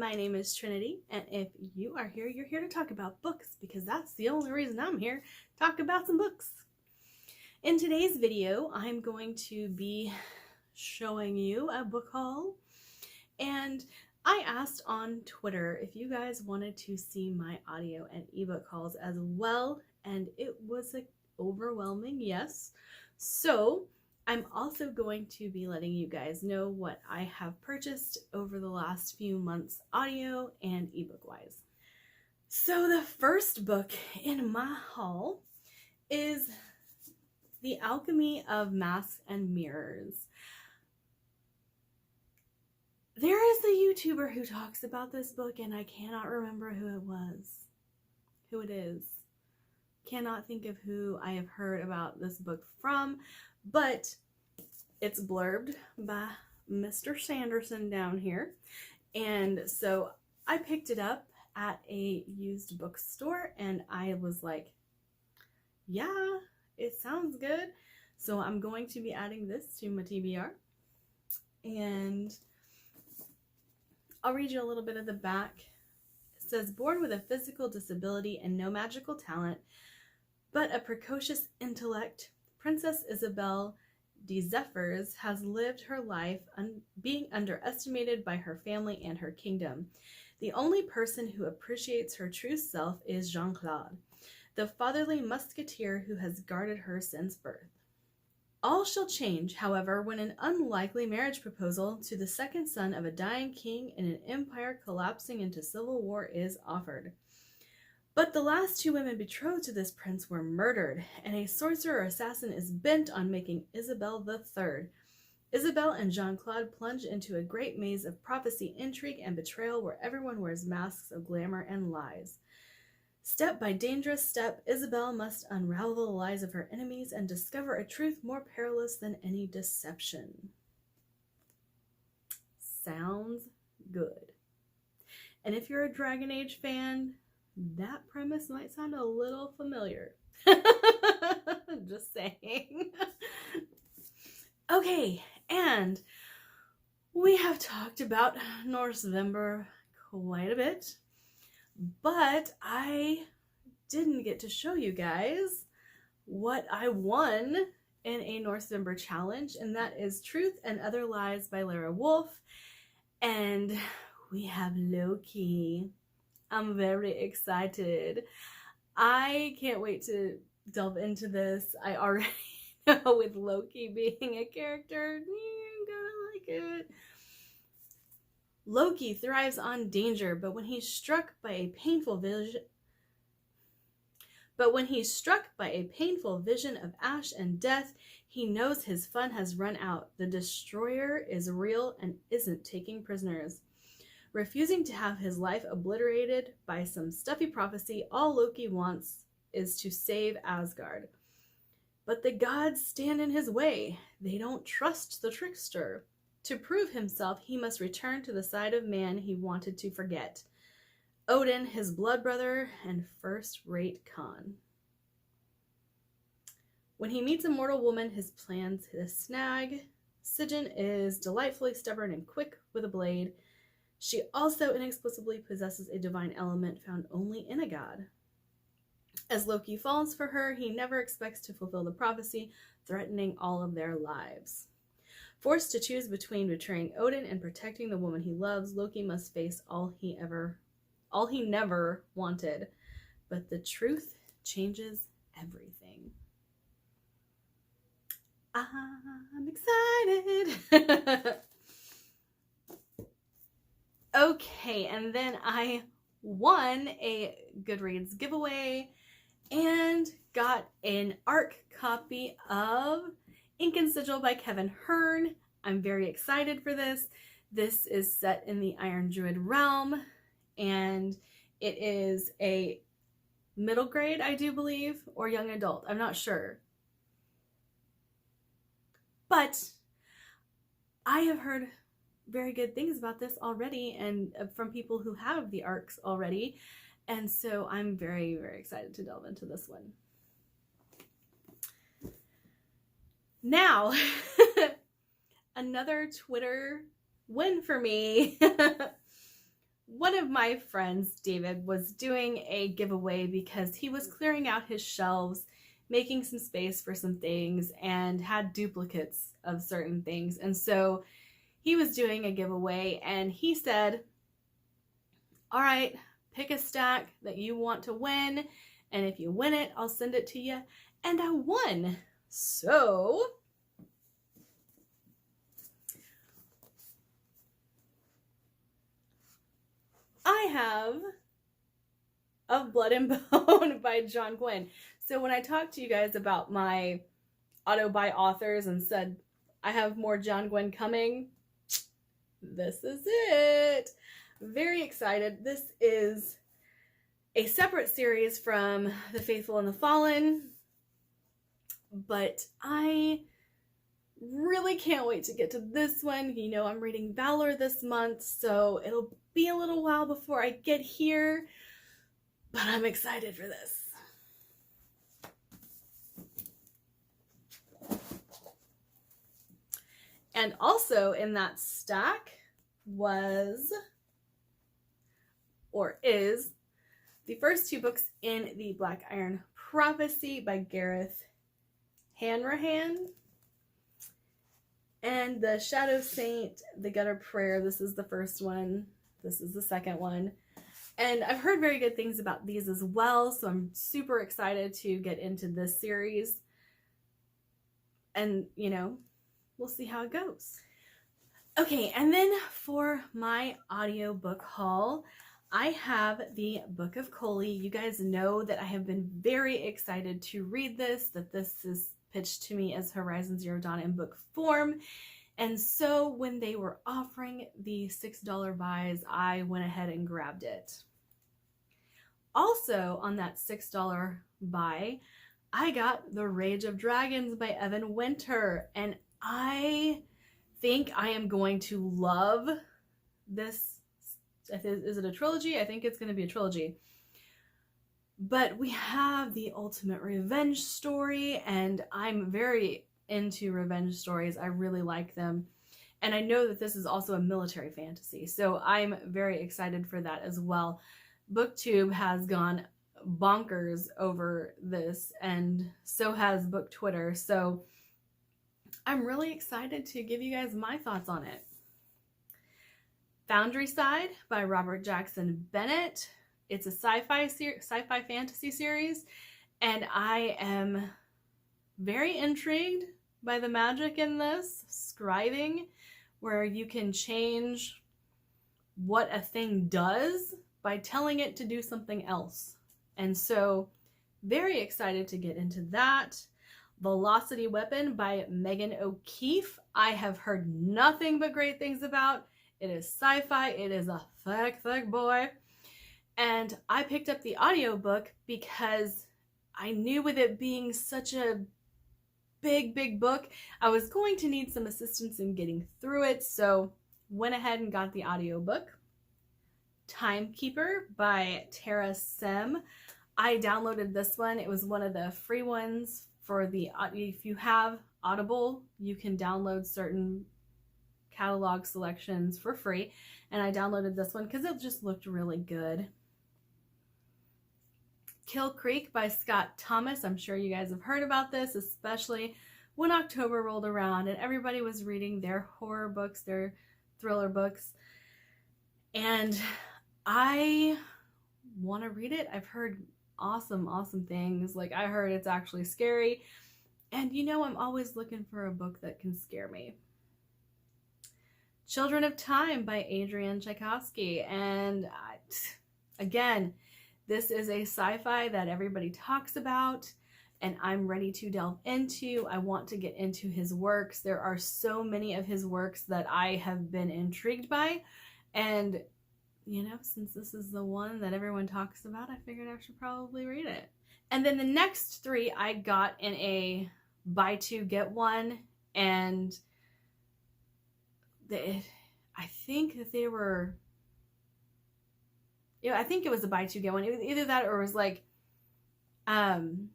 My name is Trinity, and if you are here, you're here to talk about books because that's the only reason I'm here, talk about some books. In today's video, I'm going to be showing you a book haul, and I asked on Twitter if you guys wanted to see my audio and ebook hauls as well, and it was an overwhelming yes. So I'm also going to be letting you guys know what I have purchased over the last few months, audio and ebook wise. So the first book in my haul is The Alchemy of Masks and Mirrors. There is a YouTuber who talks about this book, and I cannot remember who it is. Cannot think of who I have heard about this book from, but it's blurbed by Mr. Sanderson down here. And so I picked it up at a used bookstore, and I was like, yeah, it sounds good. So I'm going to be adding this to my TBR. And I'll read you a little bit of the back. It says, born with a physical disability and no magical talent, but a precocious intellect, Princess Isabel de Zephyrs has lived her life being underestimated by her family and her kingdom. The only person who appreciates her true self is Jean-Claude, the fatherly musketeer who has guarded her since birth. All shall change, however, when an unlikely marriage proposal to the second son of a dying king in an empire collapsing into civil war is offered. But the last two women betrothed to this prince were murdered, and a sorcerer assassin is bent on making Isabel III. Isabel and Jean-Claude plunge into a great maze of prophecy, intrigue, and betrayal where everyone wears masks of glamour and lies. Step by dangerous step, Isabel must unravel the lies of her enemies and discover a truth more perilous than any deception. Sounds good. And if you're a Dragon Age fan, that premise might sound a little familiar. Just saying. Okay, and we have talked about Northvember quite a bit, but I didn't get to show you guys what I won in a Northvember challenge, and that is Truth and Other Lies by Lara Wolf, and we have Loki. I'm very excited. I can't wait to delve into this. I already know with Loki being a character, I'm gonna like it. Loki thrives on danger, but when he's struck by a painful vision of ash and death, he knows his fun has run out. The destroyer is real and isn't taking prisoners. Refusing to have his life obliterated by some stuffy prophecy, all Loki wants is to save Asgard. But the gods stand in his way. They don't trust the trickster. To prove himself, he must return to the side of man he wanted to forget. Odin, his blood brother, and first-rate Khan. When he meets a mortal woman, his plans hit a snag. Sigyn is delightfully stubborn and quick with a blade. She also inexplicably possesses a divine element found only in a god. As Loki falls for her, he never expects to fulfill the prophecy, threatening all of their lives. Forced to choose between betraying Odin and protecting the woman he loves, Loki must face all he never wanted. But the truth changes everything. I'm excited. Okay, and then I won a Goodreads giveaway and got an ARC copy of Ink and Sigil by Kevin Hearn. I'm very excited for this. This is set in the Iron Druid realm, and it is a middle grade, I do believe, or young adult. I'm not sure. But I have heard very good things about this already, and from people who have the ARCs already, and so I'm very, very excited to delve into this one. Now, another Twitter win for me one of my friends, David, was doing a giveaway because he was clearing out his shelves, making some space for some things, and had duplicates of certain things. And so he was doing a giveaway, and he said, all right, pick a stack that you want to win, and if you win it, I'll send it to you. And I won. So I have Of Blood and Bone by John Gwynne. So when I talked to you guys about my auto-buy authors and said I have more John Gwynne coming, this is it. Very excited. This is a separate series from The Faithful and the Fallen, but I really can't wait to get to this one. You know, I'm reading Valor this month, so it'll be a little while before I get here, but I'm excited for this. And also in that stack was, or is, the first two books in the Black Iron Prophecy by Gareth Hanrahan. And the Shadow Saint, the Gutter Prayer, this is the first one. This is the second one. And I've heard very good things about these as well, so I'm super excited to get into this series. And, you know, we'll see how it goes. Okay, and then for my audiobook haul, I have the Book of Coley. You guys know that I have been very excited to read this, that this is pitched to me as Horizon Zero Dawn in book form. And so when they were offering the $6 buys, I went ahead and grabbed it. Also on that $6 buy, I got The Rage of Dragons by Evan Winter, and I think I am going to love this. Is it a trilogy? I think it's going to be a trilogy. But we have the ultimate revenge story, and I'm very into revenge stories. I really like them. And I know that this is also a military fantasy, so I'm very excited for that as well. BookTube has gone bonkers over this, and so has Book Twitter. So I'm really excited to give you guys my thoughts on it. Foundry Side by Robert Jackson Bennett. It's a sci-fi fantasy series, and I am very intrigued by the magic in this. Scribing, where you can change what a thing does by telling it to do something else. And so, very excited to get into that. Velocity Weapon by Megan O'Keefe. I have heard nothing but great things about. It is sci-fi. It is a thick boy. And I picked up the audiobook because I knew with it being such a big book, I was going to need some assistance in getting through it. So went ahead and got the audiobook. Timekeeper by Tara Sim. I downloaded this one. It was one of the free ones for the, if you have Audible, you can download certain catalog selections for free. And I downloaded this one because it just looked really good. Kill Creek by Scott Thomas. I'm sure you guys have heard about this, especially when October rolled around and everybody was reading their horror books, their thriller books. And I want to read it. I've heard awesome things. Like, I heard it's actually scary. And you know, I'm always looking for a book that can scare me. Children of Time by Adrian Tchaikovsky. And again, this is a sci-fi that everybody talks about, and I'm ready to delve into. I want to get into his works. There are so many of his works that I have been intrigued by, and you know, since this is the one that everyone talks about, I figured I should probably read it. And then the next three I got in a buy two get one, and I think that they were, you know, I think it was a buy two get one. It was either that or it was like the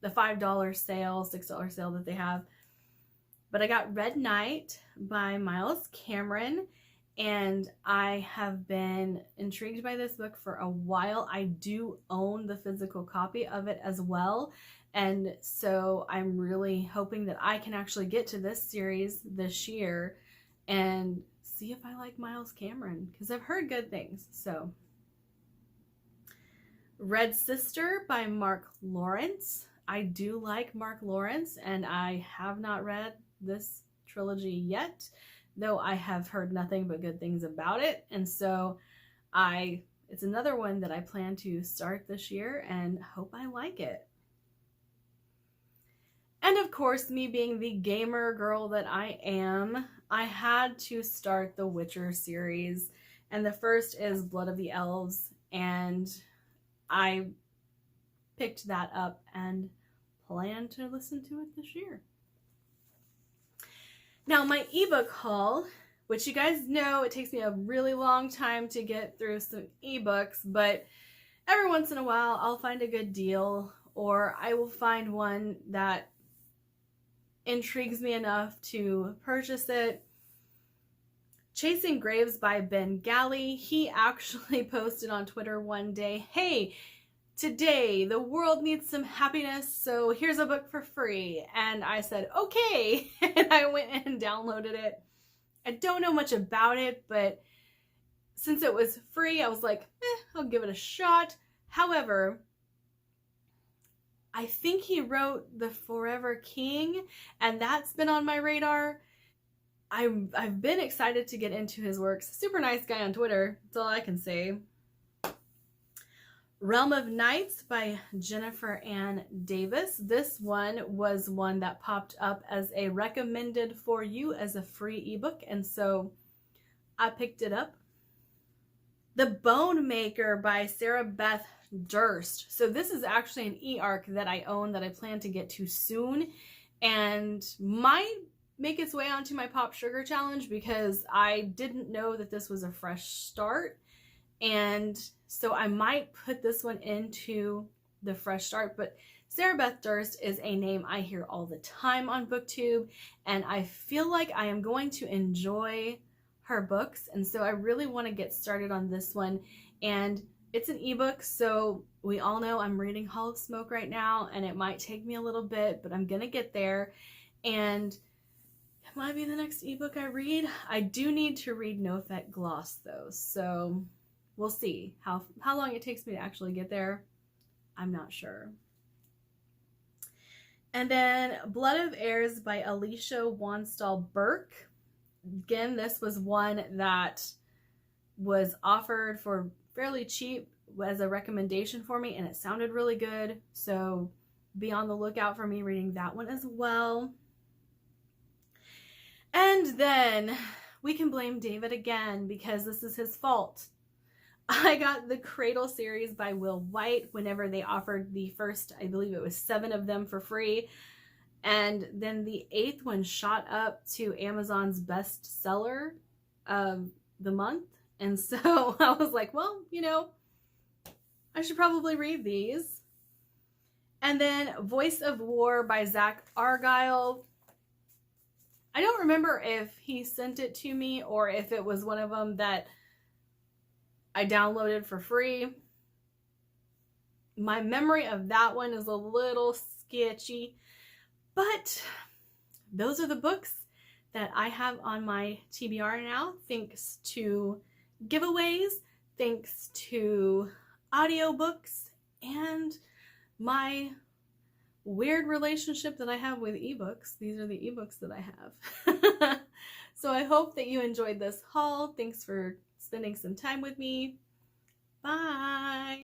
$5 sale, $6 sale that they have. But I got Red Knight by Miles Cameron, and I have been intrigued by this book for a while. I do own the physical copy of it as well, and so I'm really hoping that I can actually get to this series this year and see if I like Miles Cameron, because I've heard good things. So Red Sister by Mark Lawrence. I do like Mark Lawrence, and I have not read this trilogy yet, though I have heard nothing but good things about it. And so it's another one that I plan to start this year and hope I like it. And of course, me being the gamer girl that I am, I had to start the Witcher series. And the first is Blood of the Elves, and I picked that up and plan to listen to it this year. Now, my ebook haul, which you guys know, it takes me a really long time to get through some ebooks, but every once in a while I'll find a good deal, or I will find one that intrigues me enough to purchase it. Chasing Graves by Ben Galley. He actually posted on Twitter one day, "Hey, today the world needs some happiness, so here's a book for free." And I said, okay, and I went and downloaded it. I don't know much about it, but since it was free, I was like, I'll give it a shot. However, I think he wrote The Forever King, and that's been on my radar. I've been excited to get into his works. Super nice guy on Twitter, that's all I can say. Realm of Nights by Jennifer Ann Davis. This one was one that popped up as a recommended for you as a free ebook, and so I picked it up. The Bone Maker by Sarah Beth Durst. So this is actually an e-arc that I own that I plan to get to soon, and might make its way onto my Pop Sugar Challenge because I didn't know that this was a fresh start. And so I might put this one into the fresh start, but Sarah Beth Durst is a name I hear all the time on BookTube, and I feel like I am going to enjoy her books, and so I really want to get started on this one. And it's an ebook, so we all know I'm reading Hall of Smoke right now, and it might take me a little bit, but I'm gonna get there, and it might be the next ebook I read. I do need to read No Effect Gloss though, so we'll see how long it takes me to actually get there. I'm not sure. And then Blood of Heirs by Alicia Wanstall Burke. Again, this was one that was offered for fairly cheap as a recommendation for me, and it sounded really good. So be on the lookout for me reading that one as well. And then we can blame David again because this is his fault. I got the Cradle series by Will White whenever they offered the first, I believe it was 7 of them for free. And then the 8th one shot up to Amazon's bestseller of the month. And so I was like, well, you know, I should probably read these. And then Voice of War by Zach Argyle. I don't remember if he sent it to me or if it was one of them that I downloaded for free. My memory of that one is a little sketchy, but those are the books that I have on my TBR now, thanks to giveaways, thanks to audiobooks, and my weird relationship that I have with ebooks. These are the ebooks that I have. So I hope that you enjoyed this haul. Thanks for spending some time with me. Bye.